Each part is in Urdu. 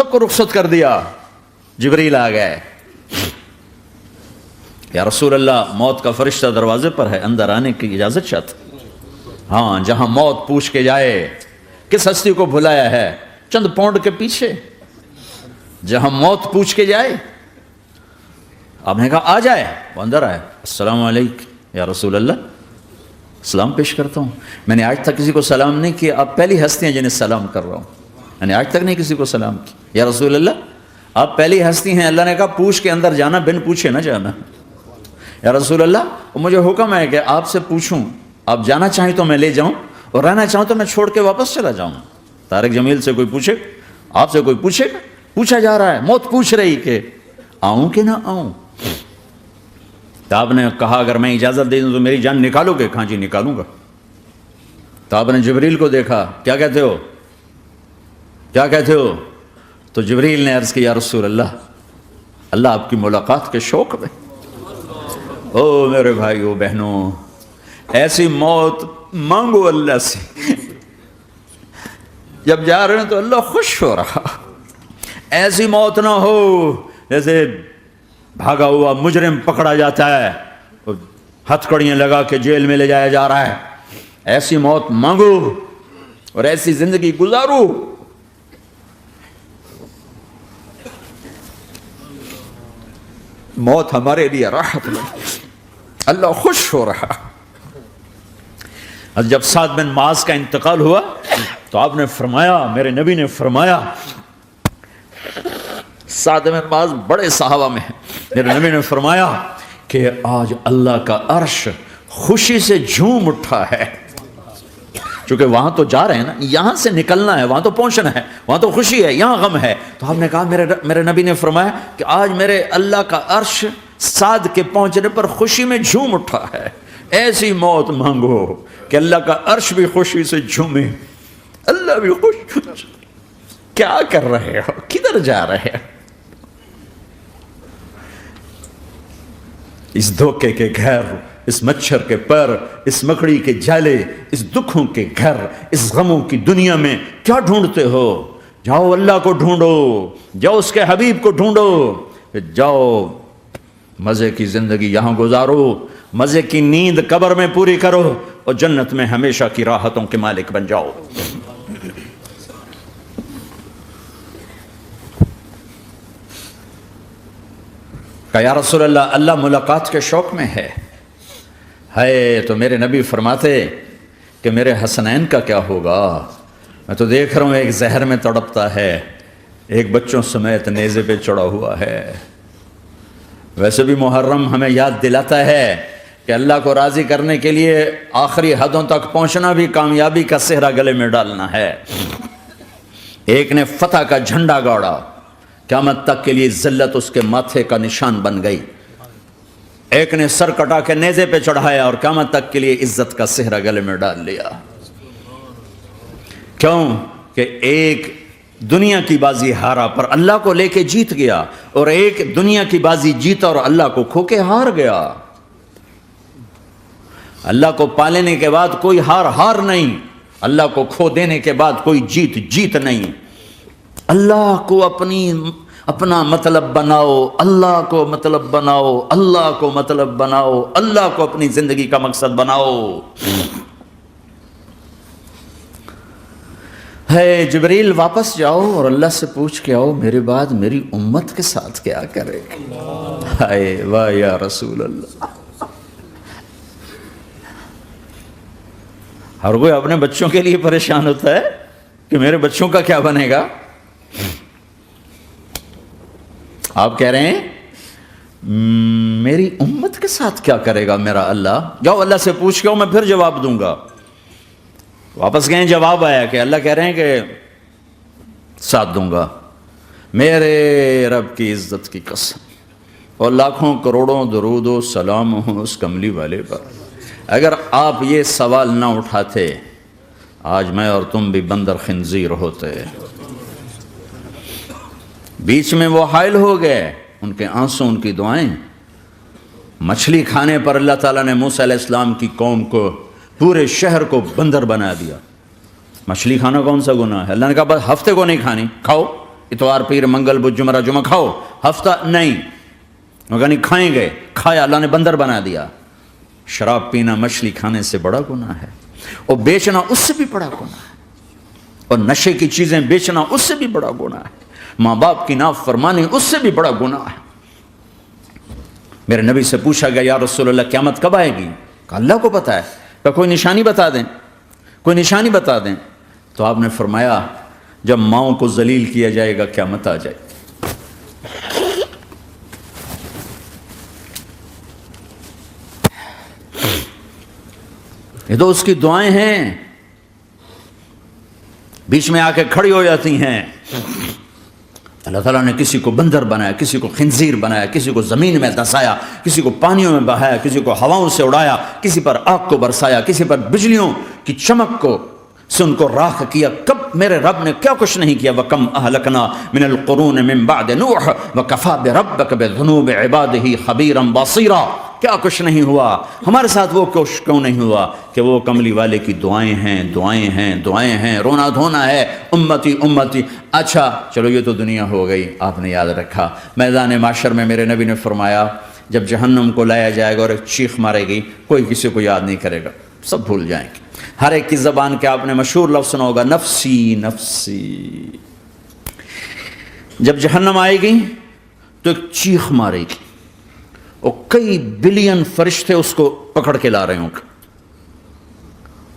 سب کو رخصت کر دیا. جبریل آ گئے. یا رسول اللہ موت کا فرشتہ دروازے پر ہے, اندر آنے کی اجازت چاہتا. ہاں, جہاں موت پوچھ کے جائے کس ہستی کو بھلایا ہے, چند پاؤنڈ کے پیچھے جہاں موت پوچھ کے جائے. آپ نے کہا آ جائے, وہ اندر آئے. السلام علیکم یا رسول اللہ, سلام پیش کرتا ہوں. میں نے آج تک کسی کو سلام نہیں کیا, آپ پہلی ہستی ہیں جنہیں سلام کر رہا ہوں. میں نے آج تک نہیں کسی کو سلام کیا. یا رسول اللہ آپ پہلی ہستی ہیں. اللہ نے کہا پوچھ کے اندر جانا, بن پوچھے نہ جانا. یا رسول اللہ مجھے حکم ہے کہ آپ سے پوچھوں, آپ جانا چاہیں تو میں لے جاؤں, اور رہنا چاہوں تو میں چھوڑ کے واپس چلا جاؤں. طارق جمیل سے کوئی پوچھے, آپ سے کوئی پوچھے, پوچھا جا رہا ہے, موت پوچھ رہی کہ آؤں کہ نہ آؤں. تو آپ نے کہا اگر میں اجازت دے دوں تو میری جان نکالو گے؟ کہاں جی نکالوں گا. تو آپ نے جبریل کو دیکھا, کیا کہتے ہو, کیا کہتے ہو؟ تو جبریل نے عرض کی یا رسول اللہ, اللہ آپ کی ملاقات کے شوق میں. او میرے بھائیو بہنوں, ایسی موت مانگو اللہ سے. جب جا رہے ہیں تو اللہ خوش ہو رہا. ایسی موت نہ ہو جیسے بھاگا ہوا مجرم پکڑا جاتا ہے, ہتھ کڑیاں لگا کے جیل میں لے جایا جا رہا ہے. ایسی موت مانگو اور ایسی زندگی گزارو. موت ہمارے لیے راحت میں, اللہ خوش ہو رہا. جب سعد بن معاذ کا انتقال ہوا تو آپ نے فرمایا, میرے نبی نے فرمایا, سعد بن معاذ بڑے صحابہ میں ہیں, میرے نبی نے فرمایا کہ آج اللہ کا عرش خوشی سے جھوم اٹھا ہے. چونکہ وہاں تو جا رہے ہیں نا, یہاں سے نکلنا ہے, وہاں تو پہنچنا ہے, وہاں تو خوشی ہے, یہاں غم ہے. تو آپ نے کہا, میرے نبی نے فرمایا کہ آج میرے اللہ کا عرش سعد کے پہنچنے پر خوشی میں جھوم اٹھا ہے. ایسی موت مانگو کہ اللہ کا عرش بھی خوشی سے جھومے, اللہ بھی خوش. کیا کر رہے ہو, کدھر جا رہے ہو؟ اس دھوکے کے گھر, اس مچھر کے پر, اس مکڑی کے جالے, اس دکھوں کے گھر, اس غموں کی دنیا میں کیا ڈھونڈتے ہو؟ جاؤ اللہ کو ڈھونڈو, جاؤ اس کے حبیب کو ڈھونڈو, جاؤ مزے کی زندگی یہاں گزارو, مزے کی نیند قبر میں پوری کرو, اور جنت میں ہمیشہ کی راحتوں کے مالک بن جاؤ. کہ یا رسول اللہ, اللہ ملاقات کے شوق میں ہے. تو میرے نبی فرماتے کہ میرے حسنین کا کیا ہوگا؟ میں تو دیکھ رہا ہوں ایک زہر میں تڑپتا ہے, ایک بچوں سمیت نیزے پہ چڑھا ہوا ہے. ویسے بھی محرم ہمیں یاد دلاتا ہے کہ اللہ کو راضی کرنے کے لیے آخری حدوں تک پہنچنا بھی کامیابی کا صحرا گلے میں ڈالنا ہے. ایک نے فتح کا جھنڈا گاڑا, قیامت تک کے لیے ذلت اس کے ماتھے کا نشان بن گئی. ایک نے سر کٹا کے نیزے پہ چڑھایا اور قیامت تک کے لیے عزت کا صحرا گلے میں ڈال لیا. کیوں کہ ایک دنیا کی بازی ہارا پر اللہ کو لے کے جیت گیا, اور ایک دنیا کی بازی جیتا اور اللہ کو کھو کے ہار گیا. اللہ کو پالینے کے بعد کوئی ہار نہیں, اللہ کو کھو دینے کے بعد کوئی جیت نہیں. اللہ کو اپنا مطلب بناؤ, اللہ کو مطلب بناؤ, اللہ کو مطلب بناؤ, اللہ کو اپنی زندگی کا مقصد بناؤ. ہے جبریل واپس جاؤ اور اللہ سے پوچھ کے آؤ میرے بعد میری امت کے ساتھ کیا کرے. ہائے واہ یا رسول اللہ. ہر کوئی اپنے بچوں کے لیے پریشان ہوتا ہے کہ میرے بچوں کا کیا بنے گا. آپ کہہ رہے ہیں میری امت کے ساتھ کیا کرے گا میرا اللہ. جاؤ اللہ سے پوچھ کے آؤ, میں پھر جواب دوں گا. واپس گئے, جواب آیا کہ اللہ کہہ رہے ہیں کہ ساتھ دوں گا. میرے رب کی عزت کی قسم, اور لاکھوں کروڑوں درود و سلام ہوں اس کملی والے پر, اگر آپ یہ سوال نہ اٹھاتے آج میں اور تم بھی بندر خنزیر ہوتے. بیچ میں وہ حائل ہو گئے, ان کے آنسو, ان کی دعائیں. مچھلی کھانے پر اللہ تعالیٰ نے موسیٰ علیہ السلام کی قوم کو, پورے شہر کو بندر بنا دیا. مچھلی کھانا کون سا گناہ ہے؟ اللہ نے کہا بس ہفتے کو نہیں کھانی, کھاؤ. اتوار پیر منگل بدھ جمعہ جمعہ کھاؤ، ہفتہ نہیں، مگر نہیں کھائیں گے، کھایا اللہ نے بندر بنا دیا۔ شراب پینا مچھلی کھانے سے بڑا گناہ ہے، اور بیچنا اس سے بھی بڑا گناہ ہے، اور نشے کی چیزیں بیچنا اس سے بھی بڑا گناہ ہے، ماں باپ کی نافرمانی اس سے بھی بڑا گناہ ہے۔ میرے نبی سے پوچھا گیا یا رسول اللہ قیامت کب آئے گی؟ کہا اللہ کو پتہ ہے، کہ کوئی نشانی بتا دیں، کوئی نشانی بتا دیں۔ تو آپ نے فرمایا جب ماؤں کو ذلیل کیا جائے گا قیامت آ جائے۔ یہ تو اس کی دعائیں ہیں، بیچ میں آ کے کھڑی ہو جاتی ہیں۔ اللہ تعالیٰ نے کسی کو بندر بنایا، کسی کو خنزیر بنایا، کسی کو زمین میں دسایا، کسی کو پانیوں میں بہایا، کسی کو ہواؤں سے اڑایا، کسی پر آگ کو برسایا، کسی پر بجلیوں کی چمک کو سے ان کو راکھ کیا۔ کب میرے رب نے کیا کچھ نہیں کیا۔ وَكَمْ أَهْلَكْنَا مِنَ الْقُرُونِ مِنْ بَعْدِ نُوحٍ وَكَفَى بِرَبِّكَ بِذُنُوبِ عِبَادِهِ خَبِيرًا بَصِيرًا۔ کیا کچھ نہیں ہوا، ہمارے ساتھ وہ کچھ کیوں نہیں ہوا کہ وہ کملی والے کی دعائیں ہیں، دعائیں ہیں، دعائیں ہیں، رونا دھونا ہے، امتی امتی۔ اچھا چلو یہ تو دنیا ہو گئی، آپ نے یاد رکھا۔ میدان معاشر میں میرے نبی نے فرمایا جب جہنم کو لایا جائے گا اور ایک چیخ مارے گی، کوئی کسی کو یاد نہیں کرے گا، سب بھول جائیں گے۔ ہر ایک کی زبان کے آپ نے مشہور لفظ سنا ہوگا نفسی نفسی۔ جب جہنم آئے گی تو ایک چیخ مارے گی، اور کئی بلین فرشتے اس کو پکڑ کے لا رہے ہوں گے،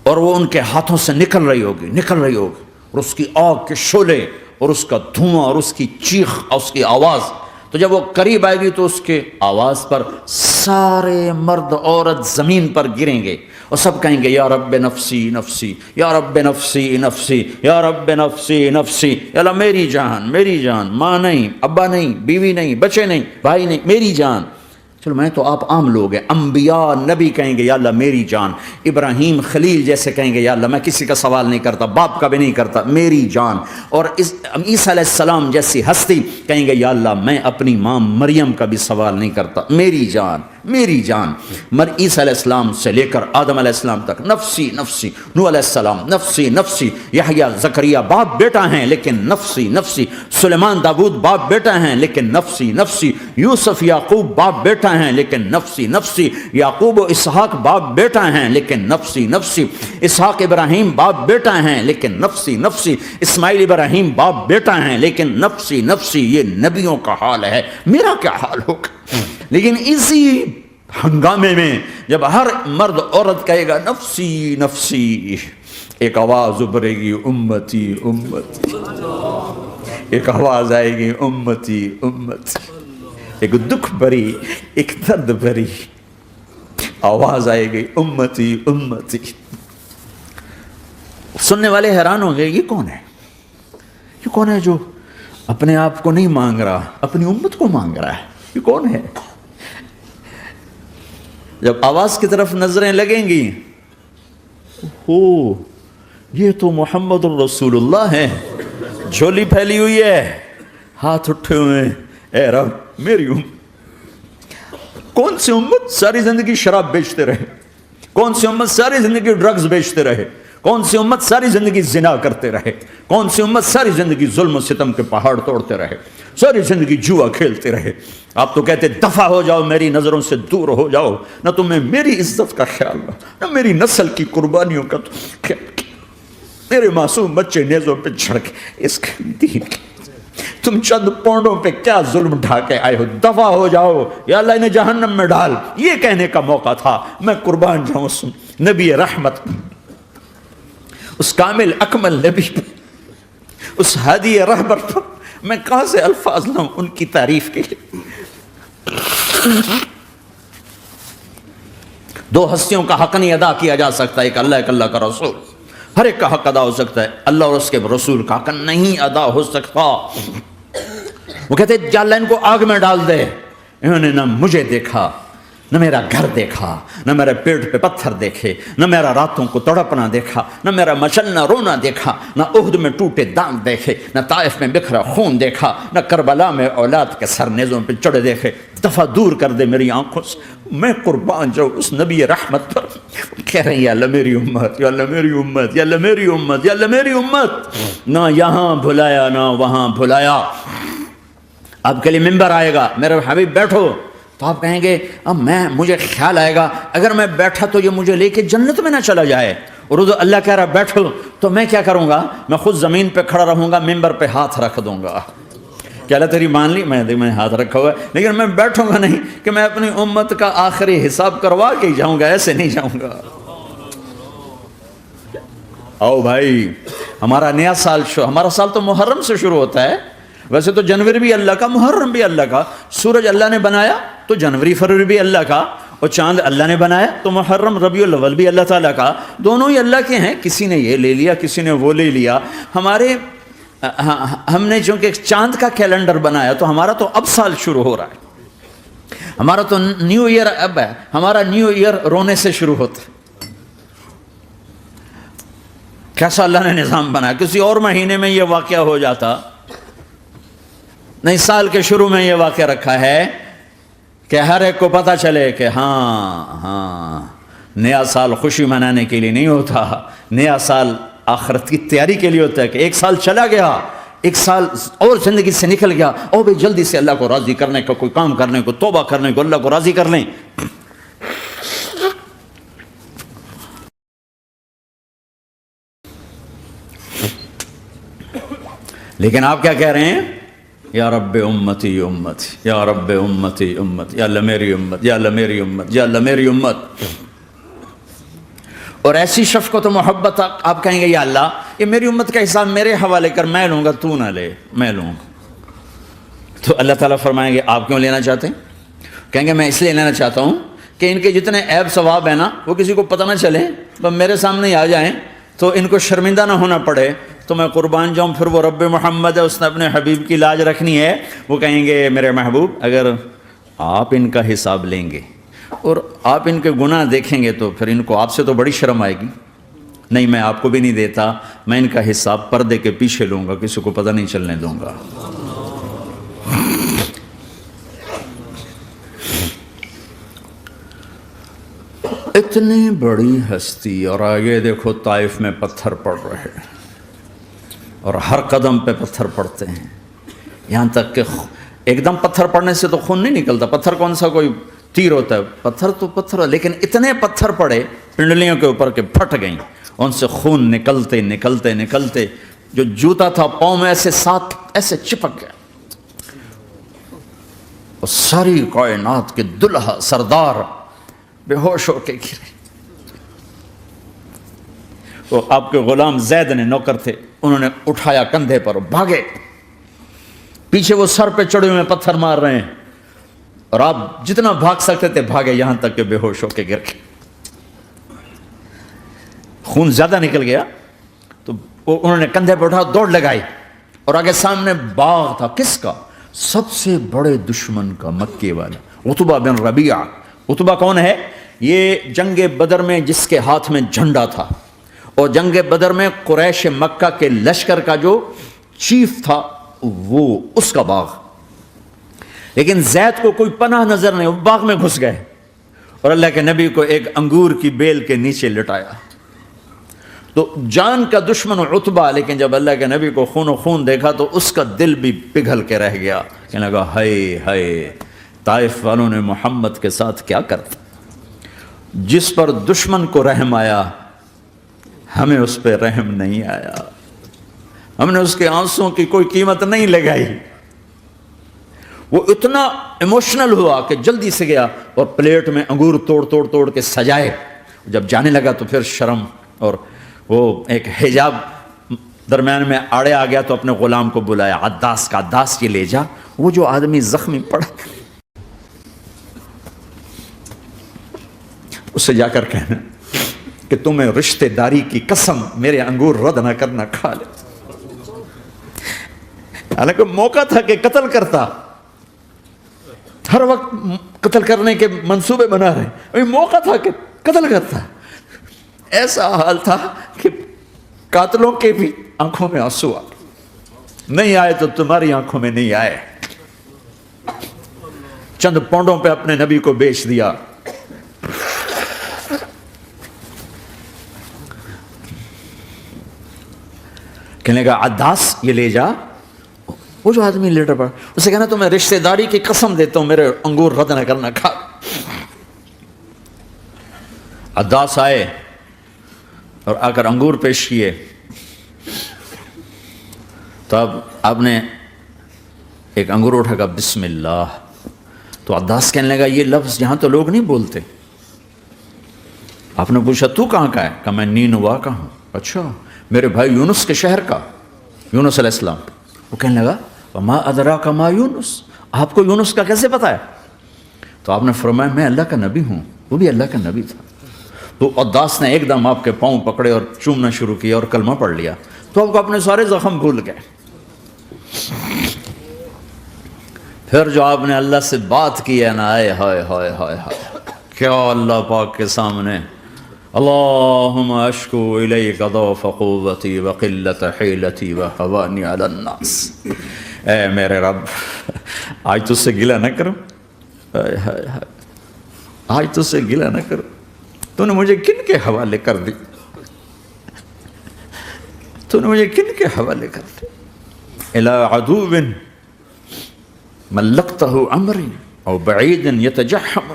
اور وہ ان کے ہاتھوں سے نکل رہی ہوگی، اور اس کی آگ کے شعلے اور اس کا دھواں اور اس کی چیخ اور اس کی آواز۔ تو جب وہ قریب آئے گی تو اس کے آواز پر سارے مرد عورت زمین پر گریں گے اور سب کہیں گے یا رب نفسی نفسی، یا رب نفسی نفسی، یا رب نفسی نفسی۔ یا اللہ میری جان، میری جان، ماں نہیں، ابا نہیں، بیوی نہیں، بچے نہیں، بھائی نہیں، میری جان۔ چلو میں تو آپ عام لوگ ہیں، انبیاء نبی کہیں گے یا اللہ میری جان، ابراہیم خلیل جیسے کہیں گے یا اللہ میں کسی کا سوال نہیں کرتا، باپ کا بھی نہیں کرتا، میری جان، اور عیسیٰ علیہ السلام جیسی ہستی کہیں گے یا اللہ میں اپنی ماں مریم کا بھی سوال نہیں کرتا، میری جان، میری جان۔ عیسیٰ علیہ السلام سے لے کر آدم علیہ السلام تک نفسی نفسی، نوح علیہ السلام نفسی نفسی، یحییٰ زکریا باپ بیٹا ہیں لیکن نفسی نفسی، سلیمان داؤد باپ بیٹا ہیں لیکن نفسی نفسی، یوسف یعقوب باپ بیٹا ہیں لیکن نفسی نفسی، یعقوب و اسحاق باپ بیٹا ہیں لیکن نفسی نفسی، اسحاق ابراہیم باپ بیٹا ہیں لیکن نفسی نفسی، اسماعیل ابراہیم باپ بیٹا ہیں لیکن نفسی نفسی۔ یہ نبیوں کا حال ہے، میرا کیا حال ہوگا؟ لیکن اسی ہنگامے میں جب ہر مرد عورت کہے گا نفسی نفسی، ایک آواز ابھرے گی امتی امتی، ایک آواز آئے گی امتی امتی، ایک دکھ بھری، ایک درد بھری آواز آئے گی امتی امتی۔ سننے والے حیران ہوں گے یہ کون ہے، یہ کون ہے جو اپنے آپ کو نہیں مانگ رہا، اپنی امت کو مانگ رہا ہے، یہ کون ہے؟ جب آواز کی طرف نظریں لگیں گی، ہو یہ تو محمد الرسول اللہ ہے، جھولی پھیلی ہوئی ہے، ہاتھ اٹھے ہوئے، اے رب میری امت۔ کون سی امت ساری زندگی شراب بیچتے رہے، کون سی امت ساری زندگی ڈرگز بیچتے رہے، کون سی امت ساری زندگی زنا کرتے رہے، کون سی امت ساری زندگی ظلم و ستم کے پہاڑ توڑتے رہے، ساری زندگی جوا کھیلتے رہے۔ آپ تو کہتے دفع ہو جاؤ، میری نظروں سے دور ہو جاؤ، نہ تمہیں میری عزت کا خیال نہ میری نسل کی قربانیوں کا خیال، میرے معصوم بچے نیزوں پہ جھڑ کے اس کے دین کے، تم چند پونڈوں پہ کیا ظلم ڈھا کے آئے ہو، دفع ہو جاؤ، یا اللہ انہیں جہنم میں ڈال۔ یہ کہنے کا موقع تھا، میں قربان جاؤں اس نبی رحمت، اس کامل اکمل نبی پر، اس ہادی رہبر پر میں کہاں سے الفاظ لاؤں ان کی تعریف کے لیے۔ دو ہستیوں کا حق نہیں ادا کیا جا سکتا، ایک اللہ، ایک اللہ کا رسول۔ ہر ایک کا حق ادا ہو سکتا ہے، اللہ اور اس کے رسول کا حق نہیں ادا ہو سکتا۔ وہ کہتے یا اللہ ان کو آگ میں ڈال دے، انہوں نے نہ مجھے دیکھا، نہ میرا گھر دیکھا، نہ میرے پیٹ پہ پتھر دیکھے، نہ میرا راتوں کو تڑپنا دیکھا، نہ میرا مچلنا رونا دیکھا، نہ احد میں ٹوٹے دانت دیکھے، نہ طائف میں بکھرا خون دیکھا، نہ کربلا میں اولاد کے سر نیزوں پہ چڑھے دیکھے۔ دفعہ دور کر دے میری آنکھوں سے میں قربان جاؤں اس نبی رحمت پر. کہہ رہے ہیں یا اللہ میری امت، یا اللہ میری امت، یا اللہ میری امت، یا اللہ میری امت. نہ یہاں بھلایا نہ وہاں بھلایا. آپ کے لیے ممبر آئے گا، میرے حبیب بیٹھو، تو آپ کہیں گے اب مجھے خیال آئے گا اگر میں بیٹھا تو یہ مجھے لے کے جنت میں نہ چلا جائے. اور اللہ کہہ رہا بیٹھو تو میں کیا کروں گا؟ میں خود زمین پہ کھڑا رہوں گا، ممبر پہ ہاتھ رکھ دوں گا. کہ اللہ تیری مان لی، میں ہاتھ رکھا ہوا ہے، لیکن میں بیٹھوں گا نہیں کہ میں اپنی امت کا آخری حساب کروا کے جاؤں گا، ایسے نہیں جاؤں گا. آؤ بھائی، ہمارا نیا سال ہمارا سال تو محرم سے شروع ہوتا ہے. ویسے تو جنوری بھی اللہ کا، محرم بھی اللہ کا. سورج اللہ نے بنایا تو جنوری فروری بھی اللہ کا، اور چاند اللہ نے بنایا تو محرم ربیع الاول بھی اللہ تعالیٰ کا. دونوں ہی اللہ کے ہیں. کسی نے یہ لے لیا، کسی نے وہ لے لیا. ہم نے چونکہ چاند کا کیلنڈر بنایا تو ہمارا تو اب سال شروع ہو رہا ہے. ہمارا تو نیو ایئر اب ہے. ہمارا نیو ایئر رونے سے شروع ہوتا ہے. کیسا اللہ نے نظام بنایا. کسی اور مہینے میں یہ واقعہ ہو جاتا. نہیں، سال کے شروع میں یہ واقعہ رکھا ہے کہ ہر ایک کو پتہ چلے کہ ہاں نیا سال خوشی منانے کے لیے نہیں ہوتا. نیا سال آخرت کی تیاری کے لیے ہوتا ہے کہ ایک سال چلا گیا، ایک سال اور زندگی سے نکل گیا، اور بھی جلدی سے اللہ کو راضی کرنے کا کوئی کام کرنے کو، توبہ کرنے کو، اللہ کو راضی کر لیں. لیکن آپ کیا کہہ رہے ہیں؟ یا رب امتی امتی، یا رب امتی امت، یا اللہ میری امت، یا اللہ میری امت، یا اللہ میری امت. اور ایسی شفقت و محبت آپ کہیں گے یا اللہ یہ میری امت کا حساب میرے حوالے کر، میں لوں گا، تو نہ لے، میں لوں گا. تو اللہ تعالیٰ فرمائیں گے آپ کیوں لینا چاہتے ہیں؟ کہیں گے میں اس لیے لینا چاہتا ہوں کہ ان کے جتنے عیب ثواب ہیں نا وہ کسی کو پتہ نہ چلے، تو میرے سامنے ہی آ جائیں تو ان کو شرمندہ نہ ہونا پڑے، تو میں قربان جاؤں. پھر وہ رب محمد ہے، اس نے اپنے حبیب کی لاج رکھنی ہے. وہ کہیں گے میرے محبوب اگر آپ ان کا حساب لیں گے اور آپ ان کے گناہ دیکھیں گے تو پھر ان کو آپ سے تو بڑی شرم آئے گی. نہیں، میں آپ کو بھی نہیں دیتا، میں ان کا حساب پردے کے پیچھے لوں گا، کسی کو پتہ نہیں چلنے دوں گا. اتنی بڑی ہستی، اور آگے دیکھو طائف میں پتھر پڑ رہے ہیں، اور ہر قدم پہ پتھر پڑتے ہیں. یہاں تک کہ ایک دم پتھر پڑنے سے تو خون نہیں نکلتا. پتھر کون سا کوئی تیر ہوتا ہے؟ پتھر تو پتھر، لیکن اتنے پتھر پڑے پنڈلیوں کے اوپر کہ پھٹ گئیں. ان سے خون نکلتے نکلتے نکلتے جو جوتا تھا پاؤں میں ایسے چپک گیا. اور ساری کائنات کے دلہا سردار بے ہوش ہو کے گرے. تو آپ کے غلام زید نے، نوکر تھے، انہوں نے اٹھایا کندھے پر، بھاگے. پیچھے وہ سر پہ چڑھے ہوئے پتھر مار رہے ہیں، اور آپ جتنا بھاگ سکتے تھے بھاگے، یہاں تک کہ بے ہوش ہو کے گر گئے. خون زیادہ نکل گیا تو انہوں نے کندھے پہ اٹھا، دوڑ لگائی، اور آگے سامنے باغ تھا. کس کا؟ سب سے بڑے دشمن کا، مکے والا عتبہ بن ربیعہ. عتبہ کون ہے؟ یہ جنگ بدر میں جس کے ہاتھ میں جھنڈا تھا، اور جنگ بدر میں قریش مکہ کے لشکر کا جو چیف تھا وہ اس کا باغ. لیکن زید کو کوئی پناہ نظر نہیں، وہ باغ میں گھس گئے اور اللہ کے نبی کو ایک انگور کی بیل کے نیچے لٹایا. تو جان کا دشمن عتبہ، لیکن جب اللہ کے نبی کو خون و خون دیکھا تو اس کا دل بھی پگھل کے رہ گیا. کہنے لگا ہائے ہائے، طائف والوں نے محمد کے ساتھ کیا کرتا. جس پر دشمن کو رحم آیا ہمیں اس پہ رحم نہیں آیا. ہم نے اس کے آنسوں کی کوئی قیمت نہیں لگائی. وہ اتنا ایموشنل ہوا کہ جلدی سے گیا اور پلیٹ میں انگور توڑ کے سجائے. جب جانے لگا تو پھر شرم اور وہ ایک حجاب درمیان میں آڑے آ گیا تو اپنے غلام کو بلایا، عداس کا، عداس یہ لے جا وہ جو آدمی زخمی پڑا، اسے جا کر کہنا کہ تمہیں رشتہ داری کی قسم میرے انگور رد نہ کرنا، کھا لے. حالانکہ موقع تھا کہ قتل کرتا، ہر وقت قتل کرنے کے منصوبے بنا رہے، ابھی موقع تھا کہ قتل کرتا. ایسا حال تھا کہ قاتلوں کے بھی آنکھوں میں آنسو آ نہیں آئے تو تمہاری آنکھوں میں نہیں آئے. چند پونڈوں پہ اپنے نبی کو بیچ دیا. کہنے لگا عداس یہ لے جا. وہ جو آدمی لیٹر پڑا اسے کہنا تو میں رشتہ داری کی قسم دیتا ہوں میرے انگور رد نہ کرنا کھا. عداس آئے اور آ کر انگور پیش کیے. تو اب آپ نے ایک انگور اٹھا کر بسم اللہ. تو عداس کہنے لگا یہ لفظ یہاں تو لوگ نہیں بولتے. آپ نے پوچھا تو کہاں کا ہے؟ کہا میں نینوا کا ہوں. اچھا میرے بھائی یونس کے شہر کا، یونس علیہ السلام. وہ کہنے لگا وما ادراک ما یونس، آپ کو یونس کا کیسے پتا ہے؟ تو آپ نے فرمایا میں اللہ کا نبی ہوں، وہ بھی اللہ کا نبی تھا. تو عداس نے ایک دم آپ کے پاؤں پکڑے اور چومنا شروع کیا اور کلمہ پڑھ لیا. تو آپ کو اپنے سارے زخم بھول گئے. پھر جو آپ نے اللہ سے بات کی ہے نا، آئے ہائے ہائے ہائے ہائے، کیا اللہ پاک کے سامنے اللہم اشکو الیک ضعف قوتی وقلت حیلتی وہوانی علی الناس. اے میرے رب آج تجھ سے گلہ نہ کروں، آج تجھ سے گلہ نہ کروں. تو نے مجھے کن کے حوالے کر دی، تو نے مجھے کن کے حوالے کر دی؟ الی عدو ملکتہ عمری او بعید یتجحم،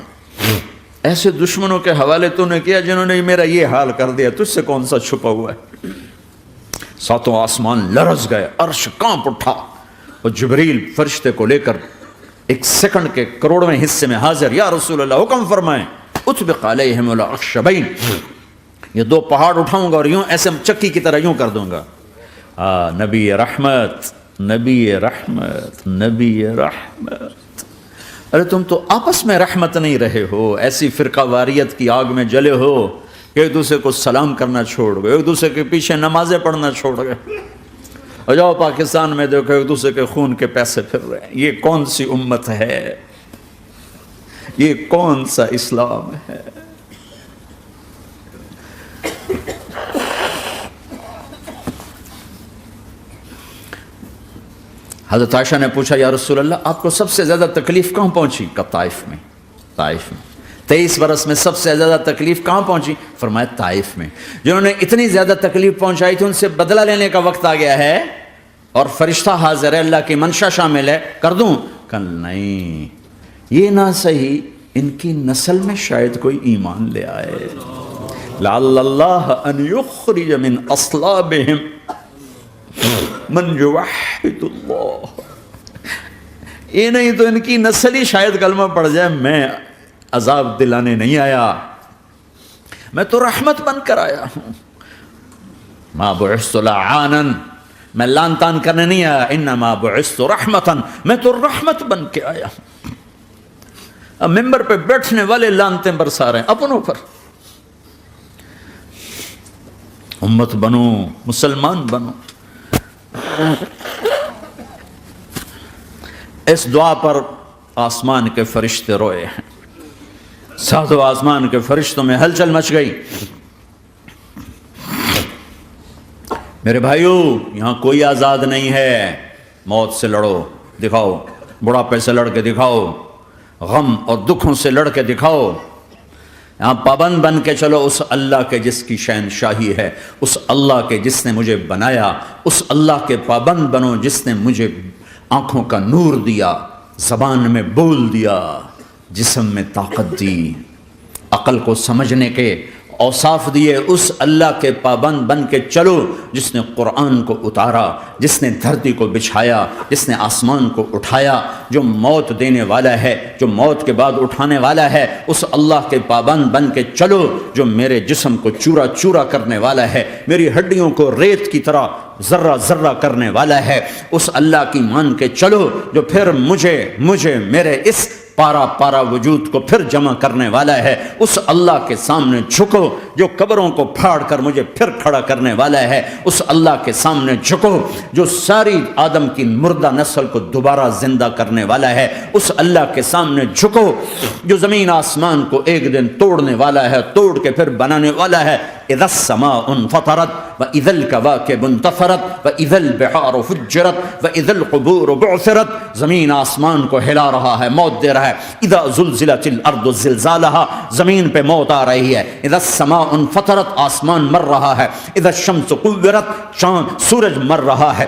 ایسے دشمنوں کے حوالے تو نے کیا جنہوں نے میرا یہ حال کر دیا، تجھ سے کون سا چھپا ہوا ہے؟ ساتوں آسمان لرز گئے، عرش کانپ اٹھا، اور جبریل فرشتے کو لے کر ایک سیکنڈ کے کروڑویں حصے میں حاضر. یا رسول اللہ حکم فرمائیں اطبق علیہم الاخشبین، یہ دو پہاڑ اٹھاؤں گا اور یوں ایسے چکی کی طرح یوں کر دوں گا. نبی رحمت، نبی رحمت، نبی رحمت. ارے تم تو آپس میں رحمت نہیں رہے ہو، ایسی فرقہ واریت کی آگ میں جلے ہو کہ ایک دوسرے کو سلام کرنا چھوڑ گئے، ایک دوسرے کے پیچھے نمازیں پڑھنا چھوڑ گئے. اور جاؤ پاکستان میں دیکھو ایک دوسرے کے خون کے پیسے پھر رہے ہیں. یہ کون سی امت ہے؟ یہ کون سا اسلام ہے؟ حضرت عائشہ نے پوچھا یا رسول اللہ آپ کو سب سے زیادہ تکلیف کہاں پہنچی؟ کہا طائف میں. طائف میں 23 برس میں سب سے زیادہ تکلیف کہاں پہنچی؟ فرمایا طائف میں. جنہوں نے اتنی زیادہ تکلیف پہنچائی تھی ان سے بدلہ لینے کا وقت آ گیا ہے اور فرشتہ حاضر ہے، اللہ کی منشا شامل ہے، کر دوں؟ کہ نہیں، یہ نہ صحیح، ان کی نسل میں شاید کوئی ایمان لے آئے. لعل اللہ ان یخرج من اصلابہم من یوحد اللہ. یہ نہیں تو ان کی نسل ہی شاید کلمہ پڑ جائے. میں عذاب دلانے نہیں آیا، میں تو رحمت بن کر آیا ہوں. ما بعثت لعانا، میں لان تان کرنے نہیں آیا. انما بعثت رحمتا، میں تو رحمت بن کے آیا ہوں. اب ممبر پہ بیٹھنے والے لانتیں برسا رہے ہیں اپنوں پر. امت بنو، مسلمان بنو. اس دعا پر آسمان کے فرشتے روئے ہیں. ساتوں آسمان کے فرشتوں میں ہلچل مچ گئی. میرے بھائیو یہاں کوئی آزاد نہیں ہے. موت سے لڑو، دکھاؤ. بڑھاپے سے لڑ کے دکھاؤ، غم اور دکھوں سے لڑ کے دکھاؤ. یہاں پابند بن کے چلو اس اللہ کے جس کی شہنشاہی ہے، اس اللہ کے جس نے مجھے بنایا. اس اللہ کے پابند بنو جس نے مجھے آنکھوں کا نور دیا، زبان میں بول دیا، جسم میں طاقت دی، عقل کو سمجھنے کے اوصاف دیے. اس اللہ کے پابند بن کے چلو جس نے قرآن کو اتارا، جس نے دھرتی کو بچھایا، جس نے آسمان کو اٹھایا، جو موت دینے والا ہے، جو موت کے بعد اٹھانے والا ہے. اس اللہ کے پابند بن کے چلو جو میرے جسم کو چورا چورا کرنے والا ہے، میری ہڈیوں کو ریت کی طرح ذرہ ذرہ کرنے والا ہے. اس اللہ کی مان کے چلو جو پھر مجھے میرے اس پارا پارا وجود کو پھر جمع کرنے والا ہے. اس اللہ کے سامنے جھکو جو قبروں کو پھاڑ کر مجھے پھر کھڑا کرنے والا ہے. اس اللہ کے سامنے جھکو جو ساری آدم کی مردہ نسل کو دوبارہ زندہ کرنے والا ہے. اس اللہ کے سامنے جھکو جو زمین آسمان کو ایک دن توڑنے والا ہے، توڑ کے پھر بنانے والا ہے. اذا السماء انفطرت واذا الكواكب انتثرت واذا البحار فجرت واذا القبور بعثرت. زمین آسمان کو ہلا رہا ہے، موت دے رہا ہے. اذا زلزلت الارض زلزالها، زمین پہ موت آ رہی ہے. اذا السماء انفطرت، آسمان مر رہا ہے. اذا الشمس كورت، چاند سورج مر رہا ہے.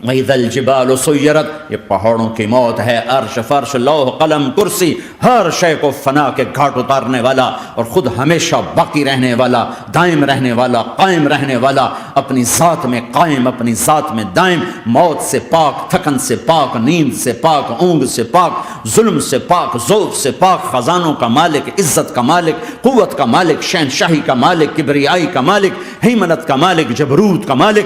وَإِذَا الْجِبَالُ سُيِّرَتْ، یہ پہاڑوں کی موت ہے. عرش فرش لوح قلم کرسی، ہر شے کو فنا کے گھاٹ اتارنے والا اور خود ہمیشہ باقی رہنے والا، دائم رہنے والا، قائم رہنے والا، اپنی ذات میں قائم، اپنی ذات میں دائم، موت سے پاک، تھکن سے پاک، نیند سے پاک، اونگ سے پاک، ظلم سے پاک، ذوق سے پاک، خزانوں کا مالک، عزت کا مالک، قوت کا مالک، شہنشاہی کا مالک، کبریائی کا مالک، ہیمنت کا مالک، جبروت کا مالک،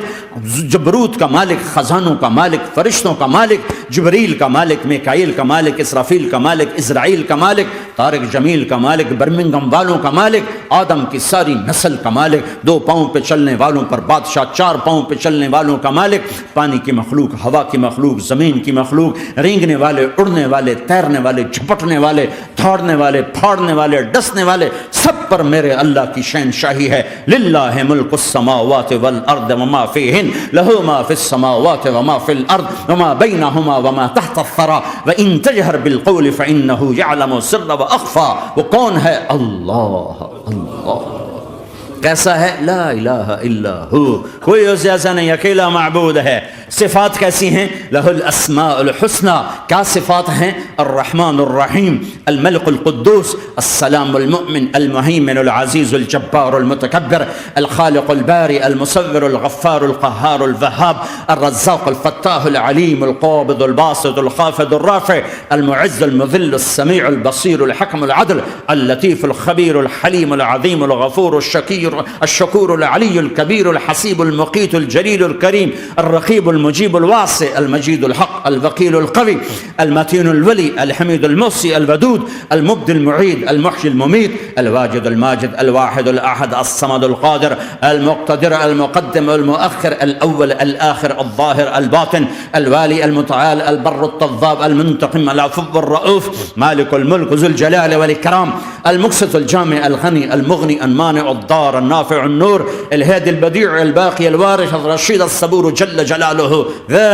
جبروت کا مالک، خزانوں کا مالک، فرشتوں کا مالک، جبریل کا مالک، میکائیل کا مالک، اسرافیل کا مالک، اسرائیل کا مالک، طارق جمیل کا مالک، برمنگم والوں کا مالک، آدم کی ساری نسل کا مالک، 2 پاؤں پہ چلنے والوں پر بادشاہ، 4 پاؤں پہ چلنے والوں کا مالک، پانی کی مخلوق، ہوا کی مخلوق، زمین کی مخلوق، رینگنے والے، اڑنے والے، تیرنے والے، جھپٹنے والے، دھاڑنے والے، پھاڑنے والے، ڈسنے والے، سب پر میرے اللہ کی شہنشاہی ہے. للہ ملک السماوات والارض وما فیہن، لہ ما فی السماوات وما فی الارض وما بینہما وما تحت الثری وان تجہر بالقول فانہ یعلم السر واخفی. وہ کون ہے؟ اللہ. اللہ کیسا ہے؟ لا الہ الا ہو، کوئی اس جیسا نہیں، اکیلا معبود ہے. صفات کیسی ہیں؟ لہ الاسماء الحسنى، کیا صفات ہیں؟ الرحمن الرحیم، الملک القدوس، السلام المؤمن، المہیمن العزیز الجبار المتکبر، الخالق الباری المصور الغفار القہار الوہاب، الرزاق الفتاح العلیم القابض الباسط الخافض الرافع، المعز المذل السمیع البصیر الحکم العدل، اللطیف الخبیر الحلیم العظیم الغفور الشکور العلی الکبیر الحسیب المقیت الجلیل الکریم، الرقیب المجیب الواسع، المجید الحق، الوکیل القوی، المتین الولی، الحمید المحصی، الودود، المبدی المعید، المحیی الممیت، الواجد الماجد، الواحد الاحد، الصمد القادر، المقتدر، المقدم، المؤخر، الاول، الاخر، الظاهر، الباطن، الوالي، المتعال، البر التواب، المنتقم، العفو الرؤوف، مالك الملك ذو الجلال والإكرام، المقسط الجامع الغني المغني المانع الضار النافع النور، الهادي البديع الباقي الوارث الرشيد الصبور جل جلاله.